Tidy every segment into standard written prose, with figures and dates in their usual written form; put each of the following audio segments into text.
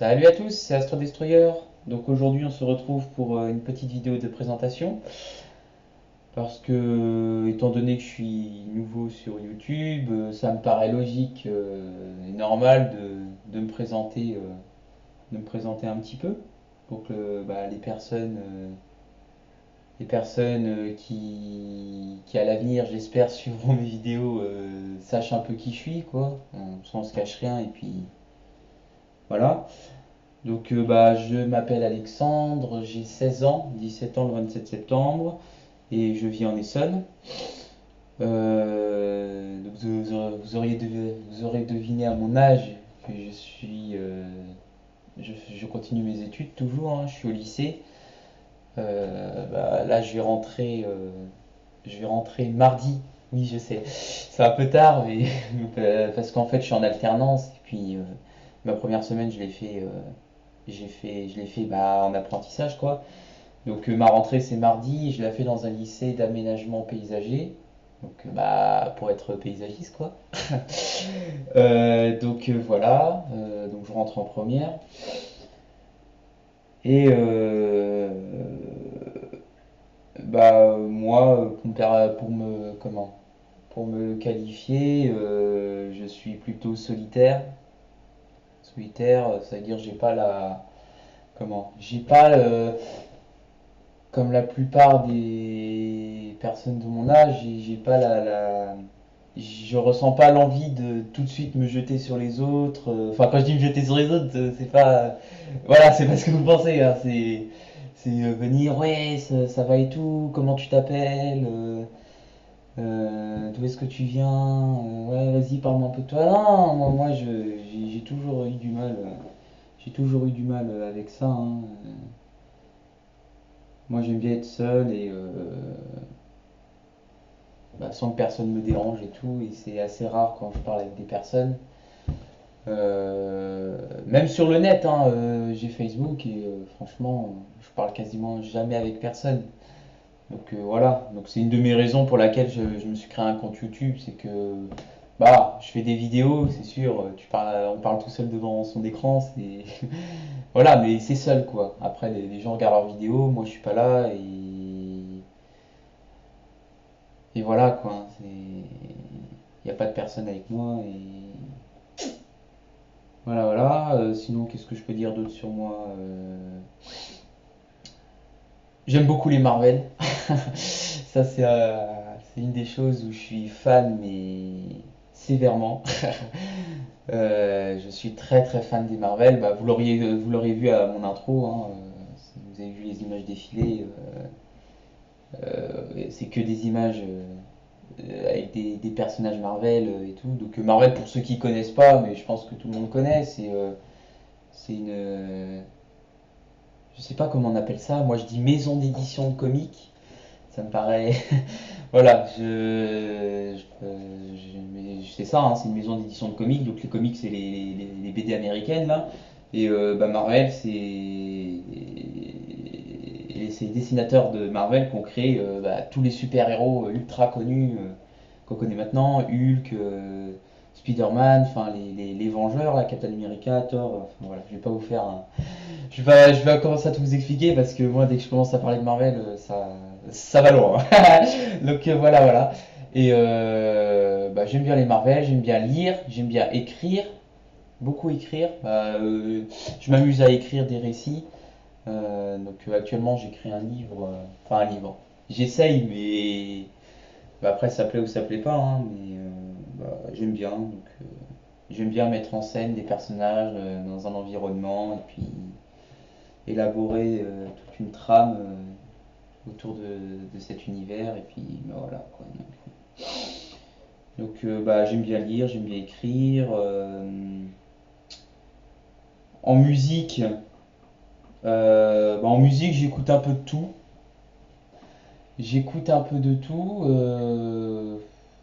Salut à tous, c'est Astro Destroyer. Donc aujourd'hui on se retrouve pour une petite vidéo de présentation parce que étant donné que je suis nouveau sur YouTube, ça me paraît logique et normal de me présenter un petit peu pour que les personnes qui à l'avenir j'espère suivront mes vidéos sachent un peu qui je suis quoi. On se cache rien et puis voilà. Donc je m'appelle Alexandre, j'ai 16 ans, 17 ans le 27 septembre, et je vis en Essonne. Donc vous aurez deviné à mon âge que je continue mes études toujours, hein, je suis au lycée. Là je vais rentrer mardi. Oui je sais, c'est un peu tard, mais parce qu'en fait je suis en alternance, et puis ma première semaine je l'ai fait en apprentissage quoi. Donc ma rentrée c'est mardi, je l'ai fait dans un lycée d'aménagement paysager. Donc pour être paysagiste quoi. Voilà, donc je rentre en première. Et moi pour me qualifier, je suis plutôt solitaire. Solitaire, ça veut dire j'ai pas comme la plupart des personnes de mon âge, j'ai pas je ressens pas l'envie de tout de suite me jeter sur les autres. Enfin, quand je dis me jeter sur les autres, c'est pas, voilà, c'est pas ce que vous pensez. Hein, c'est venir, ouais, ça va et tout. Comment tu t'appelles d'où est-ce que tu viens ouais, vas-y, parle-moi un peu de toi. Non, j'ai toujours eu du mal. J'ai toujours eu du mal avec ça. Hein. Moi, j'aime bien être seul et sans que personne me dérange et tout. Et c'est assez rare quand je parle avec des personnes. Même sur le net, hein, j'ai Facebook et franchement, je parle quasiment jamais avec personne. Donc voilà, donc c'est une de mes raisons pour laquelle je me suis créé un compte YouTube, c'est que je fais des vidéos, c'est sûr, on parle tout seul devant son écran, c'est voilà, mais c'est seul quoi. Après les gens regardent leurs vidéos, moi je suis pas là et voilà quoi. Il n'y a pas de personne avec moi et voilà. Sinon, qu'est-ce que je peux dire d'autre sur moi J'aime beaucoup les Marvel. Ça, c'est une des choses où je suis fan, mais sévèrement. Je suis très très fan des Marvel. Vous l'auriez vu à mon intro. Hein, si vous avez vu les images défiler. C'est que des images avec des personnages Marvel et tout. Donc Marvel, pour ceux qui connaissent pas, mais je pense que tout le monde connaît, c'est je sais pas comment on appelle ça. Moi, je dis maison d'édition de comics. Ça me paraît. Voilà, mais c'est ça, hein, c'est une maison d'édition de comics. Donc les comics, c'est les BD américaines là. Et Marvel, c'est les dessinateurs de Marvel qui ont créé tous les super-héros ultra connus qu'on connaît maintenant, Hulk, Spider-Man, enfin les Vengeurs, là, Captain America, Thor, enfin voilà, je vais pas vous faire je vais commencer à tout vous expliquer parce que moi dès que je commence à parler de Marvel, ça va loin. Donc voilà. Et j'aime bien les Marvel, j'aime bien lire, j'aime bien écrire, beaucoup écrire. Je m'amuse à écrire des récits. Actuellement j'écris un livre, enfin un livre. J'essaye, mais après ça plaît ou ça plaît pas, hein, mais j'aime bien. J'aime bien mettre en scène des personnages dans un environnement et puis élaborer toute une trame autour de cet univers et puis voilà quoi. J'aime bien lire, j'aime bien écrire. En musique, en musique j'écoute un peu de tout. J'écoute un peu de tout.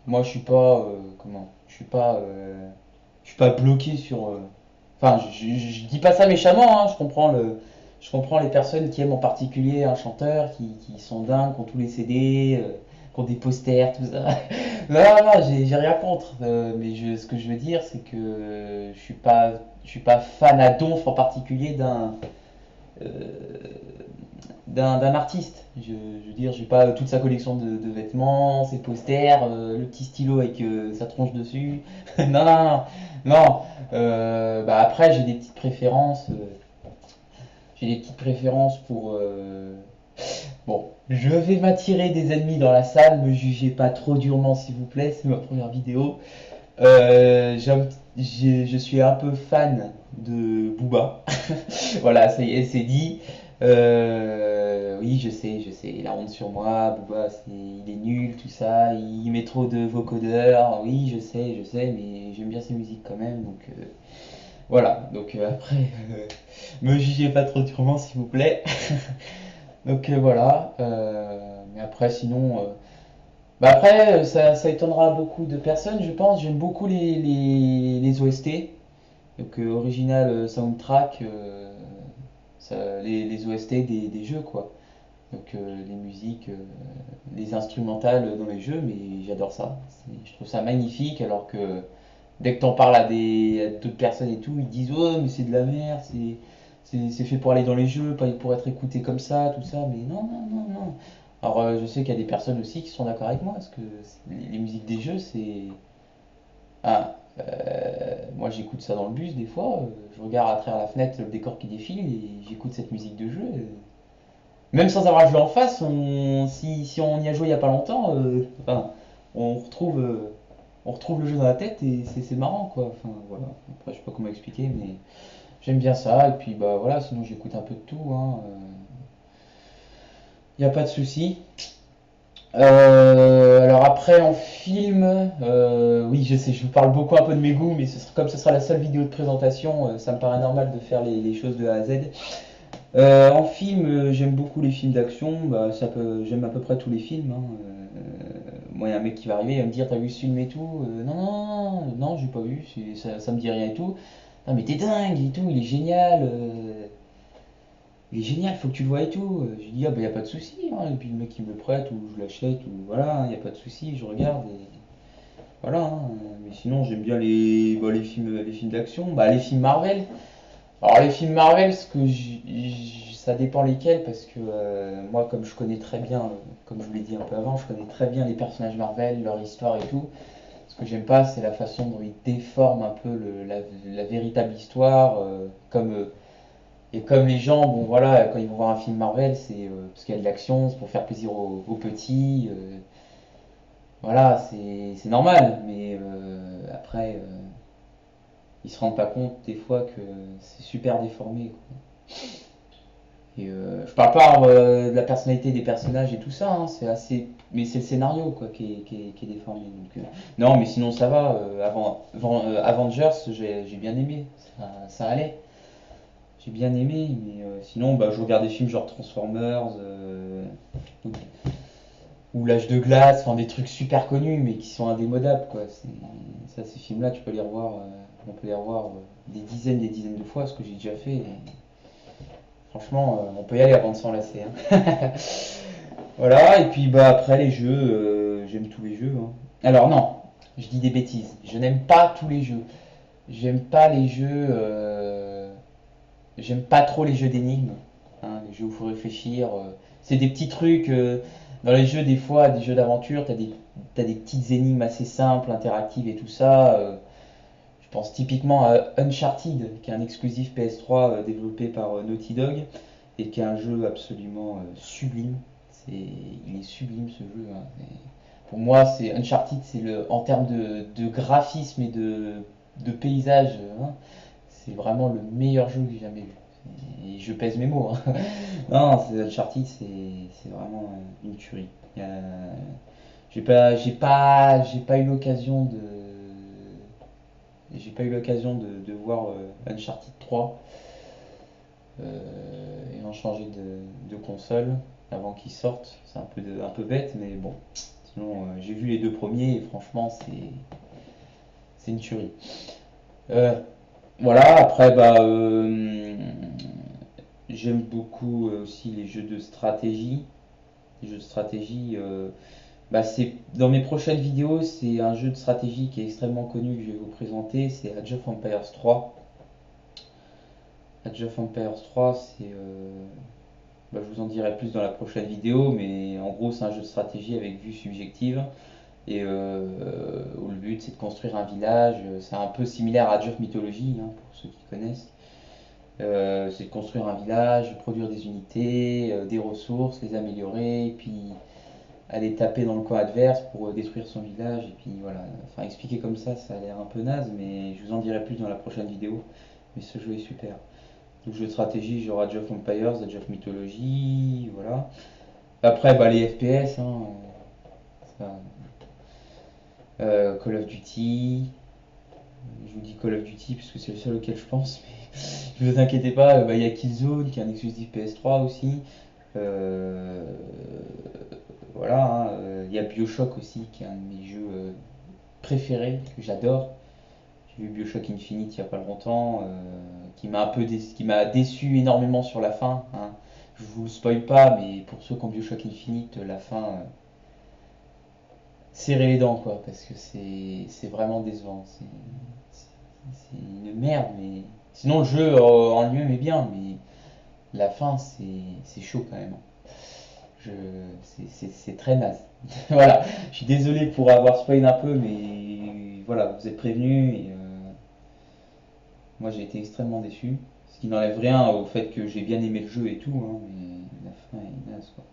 Moi, je suis pas bloqué sur. Enfin, je dis pas ça méchamment. Hein, je comprends les personnes qui aiment en particulier un chanteur, qui sont dingues, qui ont tous les CD. qui ont des posters, tout ça. Non, non, j'ai rien contre. Mais ce que je veux dire, c'est que je suis pas fan à donf en particulier euh, d'un artiste. Je veux dire, j'ai pas toute sa collection de vêtements, ses posters, le petit stylo avec sa tronche dessus. Non, non, non, non. Bah après, j'ai des petites préférences. J'ai des petites préférences pour. Bon, je vais m'attirer des ennemis dans la salle. Me jugez pas trop durement, s'il vous plaît. C'est ma première vidéo. Je suis un peu fan de Booba. Voilà, ça y est, c'est dit. Oui, je sais, la honte sur moi. Booba, il est nul, tout ça. Il met trop de vocodeurs. Oui, je sais, mais j'aime bien ses musiques quand même. Donc voilà. Donc après, me jugez pas trop durement, s'il vous plaît. Donc voilà. Mais après, sinon. Bah après, ça étonnera beaucoup de personnes, je pense. J'aime beaucoup les OST, donc original soundtrack, les OST des jeux, quoi. Donc les musiques, les instrumentales dans les jeux, mais j'adore ça. Je trouve ça magnifique, alors que dès que t'en parles à d'autres personnes et tout, ils disent oh mais c'est de la merde, c'est fait pour aller dans les jeux, pas pour être écouté comme ça, tout ça, mais non, non, non, non. Alors je sais qu'il y a des personnes aussi qui sont d'accord avec moi, parce que les musiques des jeux, c'est... Ah, moi j'écoute ça dans le bus des fois, je regarde à travers la fenêtre le décor qui défile et j'écoute cette musique de jeu. Même sans avoir joué en face, si on y a joué il y a pas longtemps, enfin, on retrouve, euh, on retrouve le jeu dans la tête et c'est marrant quoi. Enfin voilà, après je sais pas comment expliquer, mais j'aime bien ça. Et puis bah voilà, sinon j'écoute un peu de tout, hein. Y a pas de souci. Alors après en film, oui je sais, je vous parle beaucoup un peu de mes goûts, mais comme ce sera la seule vidéo de présentation, ça me paraît normal de faire les choses de A à Z. En film, j'aime beaucoup les films d'action, bah, j'aime à peu près tous les films, hein. Moi, il y a un mec qui va arriver, il va me dire t'as vu ce film et tout. Non, non, non, non, non, j'ai pas vu, ça me dit rien et tout. Non, mais t'es dingue et tout, il est génial. Il est génial, faut que tu le vois et tout. Je lui dis, ah bah y a pas de souci, hein. Et puis le mec il me le prête ou je l'achète ou voilà, y a pas de souci, je regarde et voilà, hein. Mais sinon j'aime bien les films d'action, bah les films Marvel. Alors les films Marvel, ça dépend lesquels parce que moi comme je connais très bien, comme je vous l'ai dit un peu avant, je connais très bien les personnages Marvel, leur histoire et tout. Ce que j'aime pas, c'est la façon dont ils déforment un peu la véritable histoire, et comme les gens, bon voilà, quand ils vont voir un film Marvel, c'est parce qu'il y a de l'action, c'est pour faire plaisir aux petits. Voilà, c'est normal, mais après, ils se rendent pas compte des fois que c'est super déformé, quoi. Et je parle pas de la personnalité des personnages et tout ça, hein, c'est assez, mais c'est le scénario quoi qui est déformé. Donc, non, mais sinon ça va. Avengers, j'ai bien aimé, ça allait. J'ai bien aimé, mais sinon, bah, je regarde des films genre Transformers ou, ou L'Âge de glace, enfin des trucs super connus, mais qui sont indémodables, quoi. Ça, ces films-là, tu peux les revoir, on peut les revoir des dizaines de fois, ce que j'ai déjà fait. Et franchement, on peut y aller avant de s'en lasser, hein. Voilà, et puis bah après les jeux, j'aime tous les jeux, hein. Alors non, je dis des bêtises. Je n'aime pas tous les jeux. J'aime pas les jeux. J'aime pas trop les jeux d'énigmes, hein, les jeux où il faut réfléchir. C'est des petits trucs. Dans les jeux, des fois, des jeux d'aventure, t'as des petites énigmes assez simples, interactives et tout ça. Je pense typiquement à Uncharted, qui est un exclusif PS3 développé par Naughty Dog et qui est un jeu absolument sublime. Il est sublime ce jeu, hein. Pour moi, c'est Uncharted, en termes de graphisme et de paysage, hein, c'est vraiment le meilleur jeu que j'ai jamais vu. Et je pèse mes mots, hein. Non, Uncharted, c'est vraiment une tuerie. J'ai pas eu l'occasion de voir Uncharted 3 et en changer de console avant qu'il sorte. C'est un peu bête, mais bon. Sinon, j'ai vu les deux premiers et franchement, c'est une tuerie. Euh, voilà, après, bah, j'aime beaucoup aussi les jeux de stratégie. Les jeux de stratégie, Bah, c'est dans mes prochaines vidéos, c'est un jeu de stratégie qui est extrêmement connu que je vais vous présenter, c'est Age of Empires 3. Age of Empires 3, bah, je vous en dirai plus dans la prochaine vidéo, mais en gros, c'est un jeu de stratégie avec vue subjective. Et où le but c'est de construire un village. C'est un peu similaire à Age of Mythology, hein, pour ceux qui connaissent. C'est de construire un village, produire des unités, des ressources, les améliorer, et puis aller taper dans le camp adverse pour détruire son village. Et puis voilà, enfin expliquer comme ça a l'air un peu naze, mais je vous en dirai plus dans la prochaine vidéo. Mais ce jeu est super. Donc jeu de stratégie, genre Age of Empires, Age of Mythology, voilà. Après, bah, les FPS, hein, ça, Call of Duty. Je vous dis Call of Duty parce que c'est le seul auquel je pense, mais ne vous inquiétez pas, bah, y a Killzone qui est un exclusif PS3 aussi. Euh, voilà, hein, y a Bioshock aussi qui est un de mes jeux préférés, que j'adore. J'ai vu Bioshock Infinite il n'y a pas longtemps, qui m'a un peu qui m'a déçu énormément sur la fin, hein. Je vous spoil pas, mais pour ceux qui ont Bioshock Infinite, la fin, serrez les dents quoi, parce que c'est vraiment décevant. C'est une merde, mais sinon le jeu en lui-même est bien, mais la fin c'est chaud quand même. Je... C'est très naze. Voilà, je suis désolé pour avoir spoilé un peu, mais voilà, vous êtes prévenus et moi j'ai été extrêmement déçu. Ce qui n'enlève rien au fait que j'ai bien aimé le jeu et tout, hein, mais la fin est naze quoi.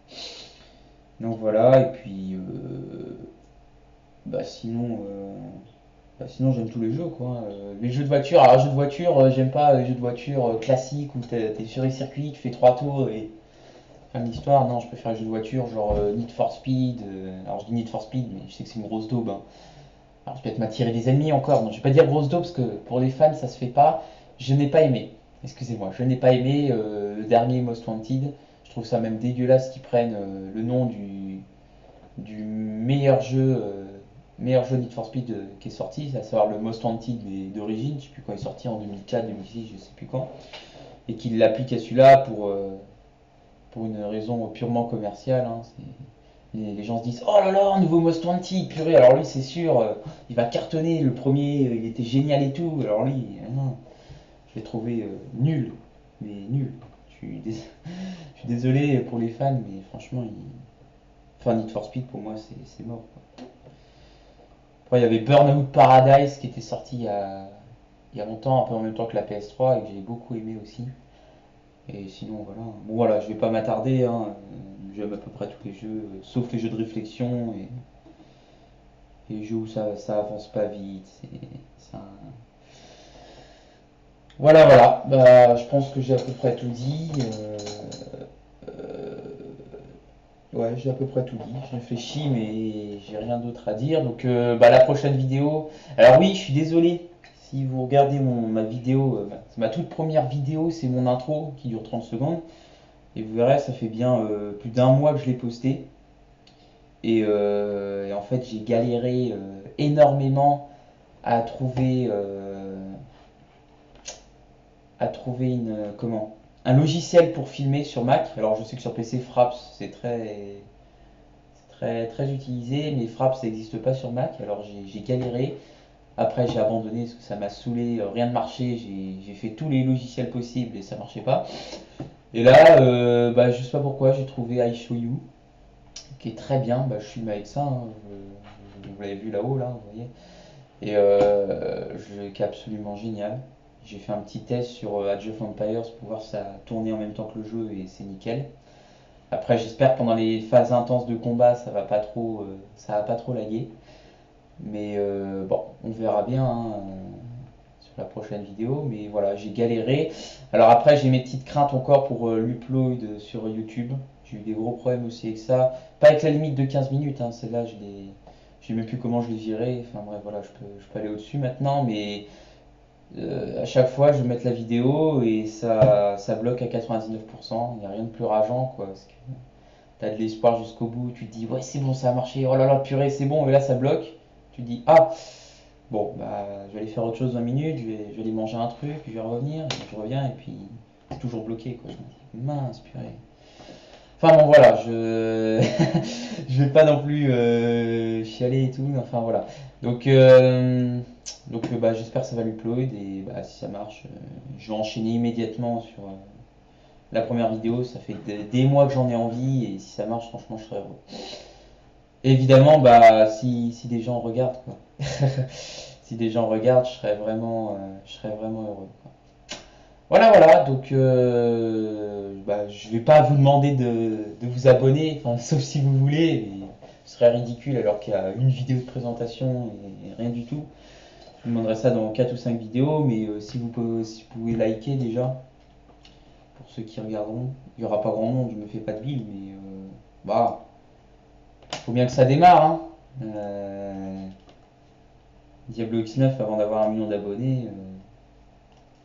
Donc voilà, et puis bah sinon, bah, sinon j'aime tous les jeux quoi. Les jeux de voiture, alors jeux de voiture, j'aime pas les jeux de voiture classiques où t'es sur les circuits, tu fais trois tours et fin de l'histoire. Non, je préfère les jeux de voiture genre Need for Speed. Alors je dis Need for Speed, mais je sais que c'est une grosse daube, hein. Alors je vais peut-être m'attirer des ennemis encore. Non, je vais pas dire grosse daube parce que pour les fans ça se fait pas. Je n'ai pas aimé. Excusez-moi, je n'ai pas aimé le dernier Most Wanted. Je trouve ça même dégueulasse qu'ils prennent le nom du meilleur jeu Need for Speed qui est sorti, à savoir le Most Wanted d'origine, je sais plus quand il est sorti, en 2004, 2006, je sais plus quand, et qu'il l'applique à celui-là pour une raison purement commerciale, hein. Les gens se disent oh là là, un nouveau Most Wanted, purée, alors lui c'est sûr, il va cartonner, le premier il était génial et tout, alors lui, non, je l'ai trouvé nul, mais nul. Je suis désolé pour les fans, mais franchement, enfin, Need for Speed pour moi c'est mort quoi. Après, il y avait Burnout Paradise qui était sorti il y a longtemps, un peu en même temps que la PS3 et que j'ai beaucoup aimé aussi. Et sinon, voilà. Bon, voilà, je vais pas m'attarder, hein. J'aime à peu près tous les jeux, sauf les jeux de réflexion et les jeux où ça avance pas vite. Voilà, voilà. Bah, je pense que j'ai à peu près tout dit. Euh, Ouais, j'ai à peu près tout dit. Je réfléchis, mais j'ai rien d'autre à dire. Donc, bah, la prochaine vidéo. Alors, oui, je suis désolé. Si vous regardez ma vidéo, c'est ma toute première vidéo, c'est mon intro qui dure 30 secondes. Et vous verrez, ça fait bien plus d'un mois que je l'ai posté. Et en fait, j'ai galéré énormément à trouver, un logiciel pour filmer sur Mac. Alors, je sais que sur PC, Fraps, très utilisé, mais Fraps, ça n'existe pas sur Mac. Alors, j'ai galéré. Après, j'ai abandonné parce que ça m'a saoulé, rien ne marchait. J'ai fait tous les logiciels possibles et ça marchait pas. Et là, bah, je sais pas pourquoi, j'ai trouvé iShowU, qui est très bien. Bah, je filme avec ça, hein. Vous l'avez vu là-haut, là, vous voyez. Et qui est absolument génial. J'ai fait un petit test sur Age of Empires pour voir si ça tournait en même temps que le jeu et c'est nickel. Après, j'espère que pendant les phases intenses de combat, ça va pas trop laguer. Mais bon, on verra bien, hein, sur la prochaine vidéo. Mais voilà, j'ai galéré. Alors après, j'ai mes petites craintes encore pour l'upload sur YouTube. J'ai eu des gros problèmes aussi avec ça. Pas avec la limite de 15 minutes, hein, celle-là, je sais même plus comment je l'ai viré. Enfin bref, voilà, je peux aller au-dessus maintenant. Mais à chaque fois, je vais mettre la vidéo et ça bloque à 99%. Il n'y a rien de plus rageant, quoi. Parce que t'as de l'espoir jusqu'au bout. Tu te dis, ouais, c'est bon, ça a marché. Oh là là, purée, c'est bon. Et là, ça bloque. Tu te dis, ah, bon, bah, je vais aller faire autre chose 20 minutes, je vais aller manger un truc, puis je vais revenir, et je reviens, et puis c'est toujours bloqué, quoi. Je me dis, mince, purée. Enfin bon voilà, je vais pas non plus chialer et tout, enfin voilà. Donc, bah, j'espère que ça va lui plaire et bah, si ça marche, je vais enchaîner immédiatement sur la première vidéo. Ça fait des mois que j'en ai envie et si ça marche, franchement, je serais heureux. Évidemment, bah, si des gens regardent, quoi. Si des gens regardent, je serais vraiment heureux. Voilà, voilà, donc bah, je vais pas vous demander de vous abonner, enfin, sauf si vous voulez, mais ce serait ridicule alors qu'il y a une vidéo de présentation et rien du tout. Je vous demanderai ça dans 4 ou 5 vidéos, mais si vous pouvez liker déjà, pour ceux qui regarderont. Il y aura pas grand monde, je me fais pas de bile, mais bah, faut bien que ça démarre, hein. Diablo X9, avant d'avoir 1 million d'abonnés,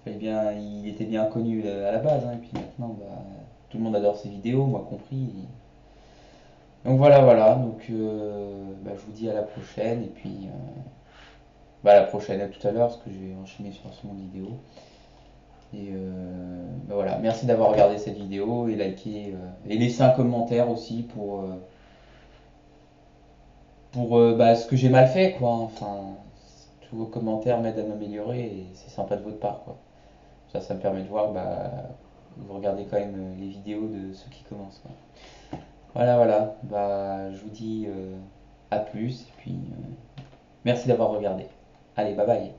il était bien connu à la base, hein, et puis maintenant, bah, tout le monde adore ses vidéos, moi compris. Donc voilà, voilà. Donc bah, je vous dis à la prochaine, et puis bah, à la prochaine, à tout à l'heure, parce que je vais enchaîner sur la seconde vidéo. Et bah, voilà, merci d'avoir regardé cette vidéo et liké et laissez un commentaire aussi pour bah, ce que j'ai mal fait, quoi. Enfin, tous vos commentaires m'aident à m'améliorer et c'est sympa de votre part, quoi. Ça me permet de voir, bah, vous regardez quand même les vidéos de ceux qui commencent, quoi. Voilà, voilà. Bah, je vous dis à plus. Et puis, merci d'avoir regardé. Allez, bye bye.